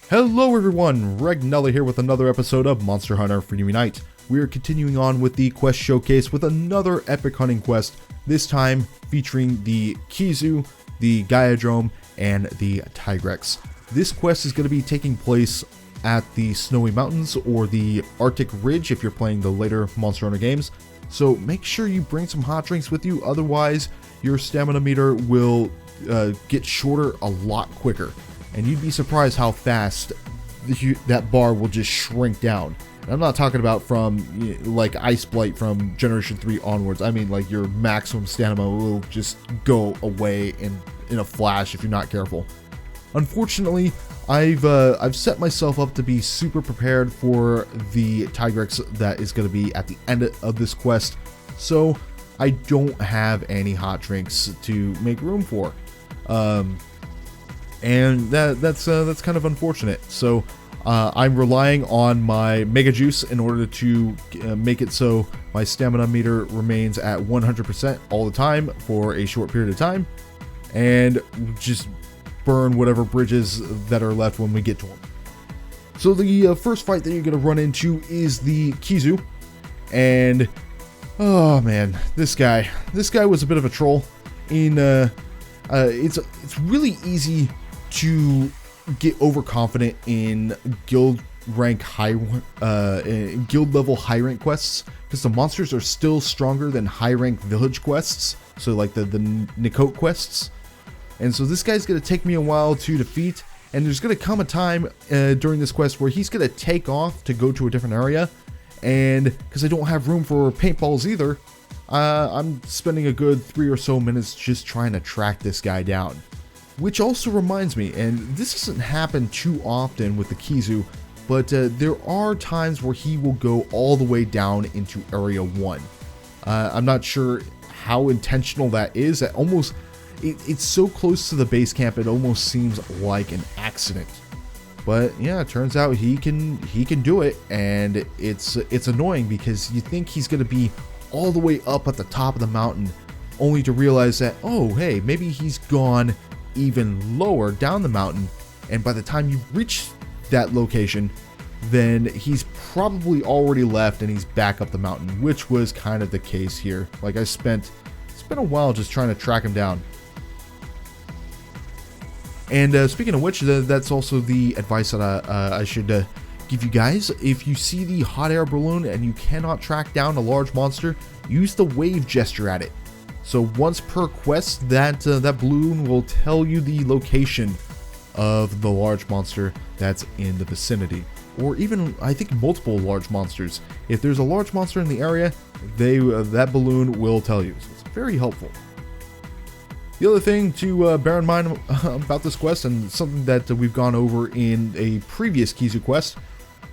Hello everyone, Regnilla here with another episode of Monster Hunter Freedom Unite. We are continuing on with the quest showcase with another epic hunting quest, this time featuring the mhfu, the Gaiadrome, and the Tigrex. This quest is going to be taking place at the Snowy Mountains or the Arctic Ridge if you're playing the later Monster Hunter games, so make sure you bring some hot drinks with you, otherwise your stamina meter will get shorter a lot quicker. And you'd be surprised how fast that bar will just shrink down. And I'm not talking about from like Ice Blight from Generation 3 onwards. I mean like your maximum stamina will just go away in a flash if you're not careful. Unfortunately, I've set myself up to be super prepared for the Tigrex that is going to be at the end of this quest, so I don't have any hot drinks to make room for. And that's kind of unfortunate. So I'm relying on my Mega Juice in order to make it so my stamina meter remains at 100% all the time for a short period of time, and just burn whatever bridges that are left when we get to them. So the first fight that you're going to run into is the mhfu, and oh man, this guy was a bit of a troll. It's really easy to get overconfident in guild level high rank quests because the monsters are still stronger than high rank village quests, so like the Nikot quests. And so this guy's going to take me a while to defeat, and there's going to come a time during this quest where he's going to take off to go to a different area, and because I don't have room for paintballs either, I'm spending a good 3 or so minutes just trying to track this guy down. Which also reminds me, and this doesn't happen too often with the mhfu, but there are times where he will go all the way down into Area 1. I'm not sure how intentional that is. It's so close to the base camp, it almost seems like an accident. But yeah, it turns out he can do it, and it's annoying because you think he's going to be all the way up at the top of the mountain, only to realize that, oh hey, maybe he's gone even lower down the mountain, and by the time you reach that location, then he's probably already left and he's back up the mountain, which was kind of the case here. Like I spent a while just trying to track him down. And speaking of which, that's also the advice that I should give you guys. If you see the hot air balloon and you cannot track down a large monster, use the wave gesture at it. So once per quest, that balloon will tell you the location of the large monster that's in the vicinity, or even I think multiple large monsters. If there's a large monster in the area, that balloon will tell you. So it's very helpful. The other thing to bear in mind about this quest, and something that we've gone over in a previous mhfu quest,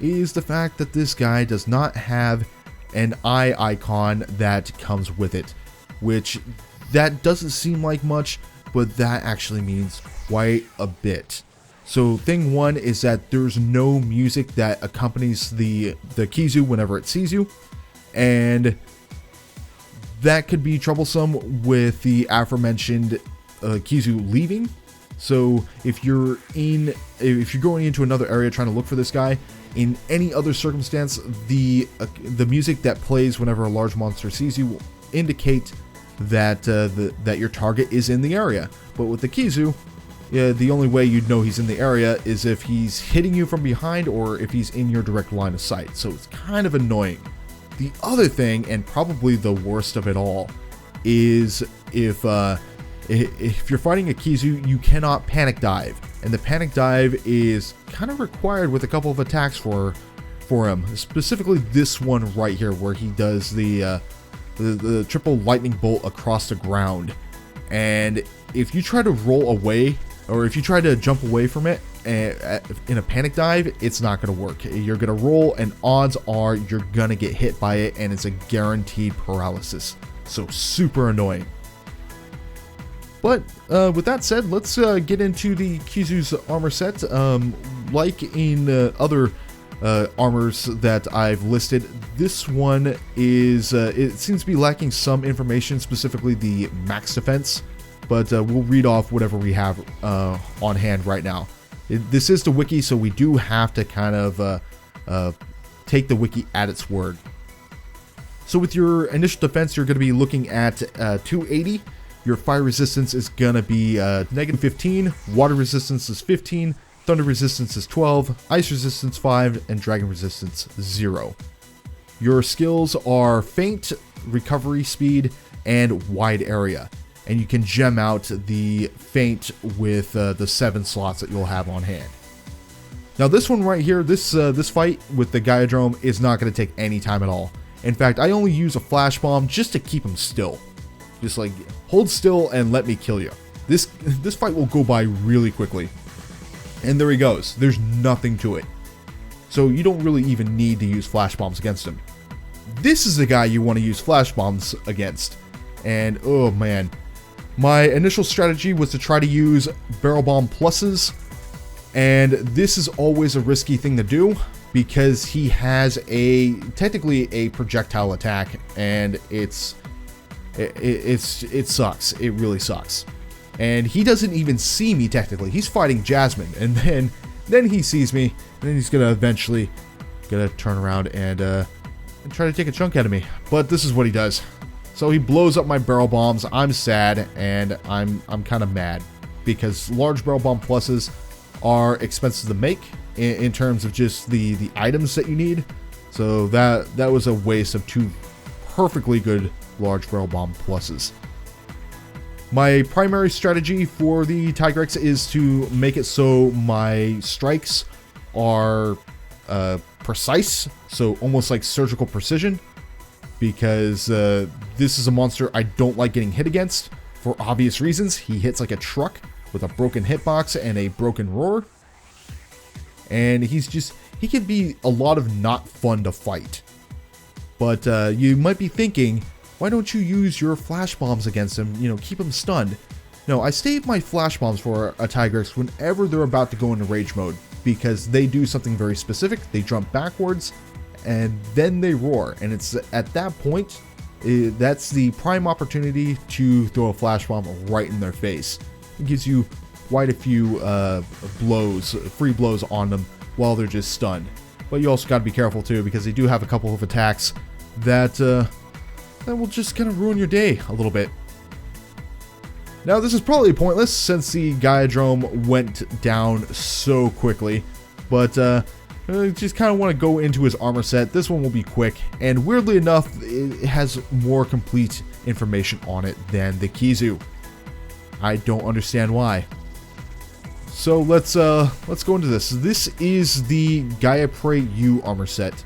is the fact that this guy does not have an eye icon that comes with it. Which that doesn't seem like much, but that actually means quite a bit. So thing one is that there's no music that accompanies the mhfu whenever it sees you, and that could be troublesome with the aforementioned mhfu leaving. So if you're going into another area trying to look for this guy, in any other circumstance, the music that plays whenever a large monster sees you will indicate that that your target is in the area. But with the mhfu, the only way you'd know he's in the area is if he's hitting you from behind or if he's in your direct line of sight. So it's kind of annoying. The other thing, and probably the worst of it all, is if you're fighting a mhfu, you cannot panic dive, and the panic dive is kind of required with a couple of attacks for him. Specifically this one right here, where he does the triple lightning bolt across the ground, and if you try to roll away, or if you try to jump away from it in a panic dive, it's not going to work. You're going to roll, and odds are you're going to get hit by it, and it's a guaranteed paralysis. So super annoying. But with that said, let's get into the mhfu's armor set. Like in other armors that I've listed, this one is it seems to be lacking some information, specifically the max defense, but we'll read off whatever we have on hand right now. This is the wiki, so we do have to kind of take the wiki at its word. So with your initial defense, you're going to be looking at 280. Your fire resistance is going to be -15, water resistance is 15, thunder resistance is 12, ice resistance 5, and dragon resistance 0. Your skills are feint, recovery speed, and wide area. And you can gem out the feint with the 7 slots that you'll have on hand. Now this one right here, this fight with the Gaiadrome is not going to take any time at all. In fact, I only use a flash bomb just to keep him still. Just like, hold still and let me kill you. This fight will go by really quickly. And there he goes. There's nothing to it. So you don't really even need to use flash bombs against him. This is the guy you want to use flash bombs against. And oh man. My initial strategy was to try to use barrel bomb pluses. And this is always a risky thing to do, because he has technically a projectile attack, and it sucks. It really sucks. And he doesn't even see me technically. He's fighting Jasmine, and then he sees me, and then he's gonna eventually turn around and try to take a chunk out of me. But this is what he does. So he blows up my barrel bombs. I'm sad, and I'm kind of mad, because large barrel bomb pluses are expensive to make in terms of just the items that you need. So that was a waste of 2 perfectly good large barrel bomb pluses. My primary strategy for the Tigrex is to make it so my strikes are precise, so almost like surgical precision, because this is a monster I don't like getting hit against for obvious reasons. He hits like a truck with a broken hitbox and a broken roar. And he can be a lot of not fun to fight. But you might be thinking, why don't you use your flash bombs against him? You know, keep him stunned. No, I save my flash bombs for a Tigrex whenever they're about to go into rage mode, because they do something very specific. They jump backwards and then they roar. And it's at that point, that's the prime opportunity to throw a flash bomb right in their face. It gives you quite a few free blows on them while they're just stunned. But you also got to be careful too, because they do have a couple of attacks that will just kind of ruin your day a little bit. Now this is probably pointless since the Gaiadrome went down so quickly, but I just kind of want to go into his armor set. This one will be quick, and weirdly enough, it has more complete information on it than the Kizu. I don't understand why. So let's go into this. This is the Gaia Prey U armor set,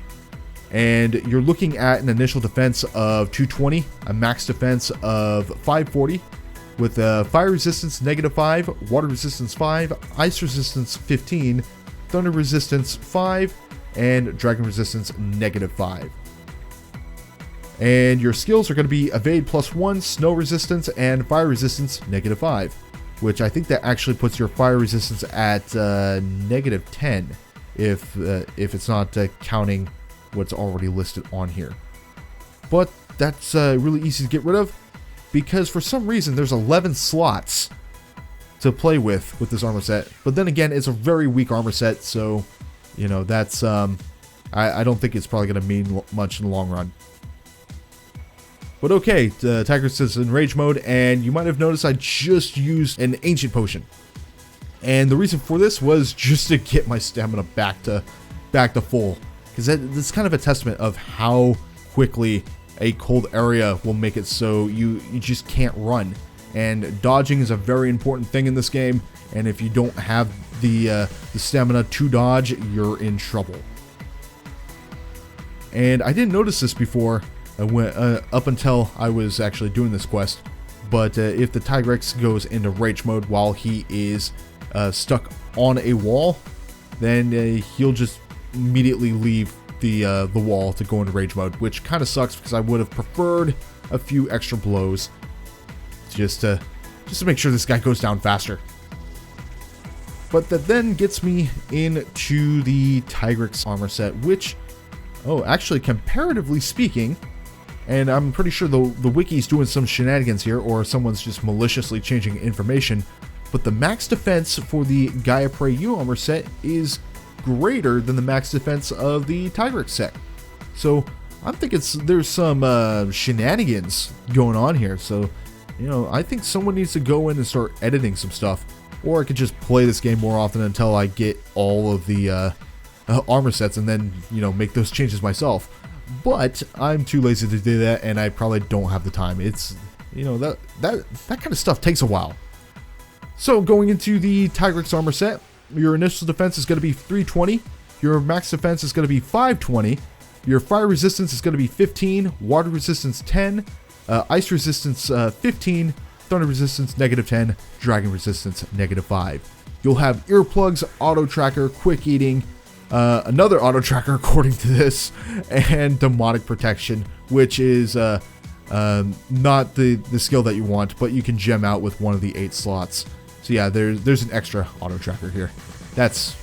and you're looking at an initial defense of 220, a max defense of 540, with fire resistance -5, water resistance 5, ice resistance 15, thunder resistance 5, and dragon resistance -5. And your skills are going to be evade +1, snow resistance, and fire resistance -5. Which I think that actually puts your fire resistance at -10 if it's not counting what's already listed on here. But that's really easy to get rid of, because for some reason there's 11 slots to play with this armor set. But then again, it's a very weak armor set, so you know that's I don't think it's probably going to mean much in the long run. But okay, the Tigrex is in rage mode, and you might have noticed I just used an ancient potion. And the reason for this was just to get my stamina back to full, because that's kind of a testament of how quickly a cold area will make it so you just can't run. And dodging is a very important thing in this game, and if you don't have the stamina to dodge, you're in trouble. And I didn't notice this before, up until I was actually doing this quest, but if the Tigrex goes into rage mode while he is stuck on a wall, then he'll just immediately leave the wall to go into rage mode, which kind of sucks, because I would have preferred a few extra blows just to make sure this guy goes down faster. But that then gets me into the Tigrex armor set, which, actually, comparatively speaking, and I'm pretty sure the wiki's doing some shenanigans here, or someone's just maliciously changing information, but the max defense for the Gaia Prey U armor set is greater than the max defense of the tigrex set. So I'm thinking there's some shenanigans going on here. So, you know, I think someone needs to go in and start editing some stuff, or I could just play this game more often until I get all of the armor sets and then, you know, make those changes myself. But I'm too lazy to do that, and I probably don't have the time. It's, you know, that kind of stuff takes a while. So going into the tigrex armor set, your initial defense is going to be 320, your max defense is going to be 520, your fire resistance is going to be 15, water resistance 10, ice resistance 15, thunder resistance -10, dragon resistance -5. You'll have earplugs, auto tracker, quick eating, another auto tracker according to this, and demonic protection, which is not the skill that you want, but you can gem out with one of the 8 slots. So yeah, there's an extra auto tracker here. That's,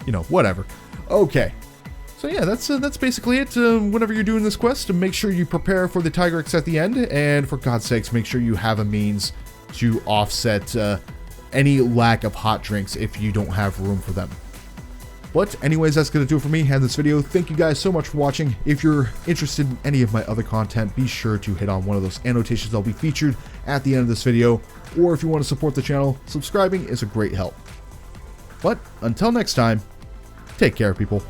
you know, whatever. Okay. So yeah, that's basically it. Whenever you're doing this quest, make sure you prepare for the tigrex at the end, and for God's sakes, make sure you have a means to offset any lack of hot drinks if you don't have room for them. But anyways, that's going to do it for me and this video. Thank you guys so much for watching. If you're interested in any of my other content, be sure to hit on one of those annotations that'll be featured at the end of this video. Or if you want to support the channel, subscribing is a great help. But until next time, take care, people.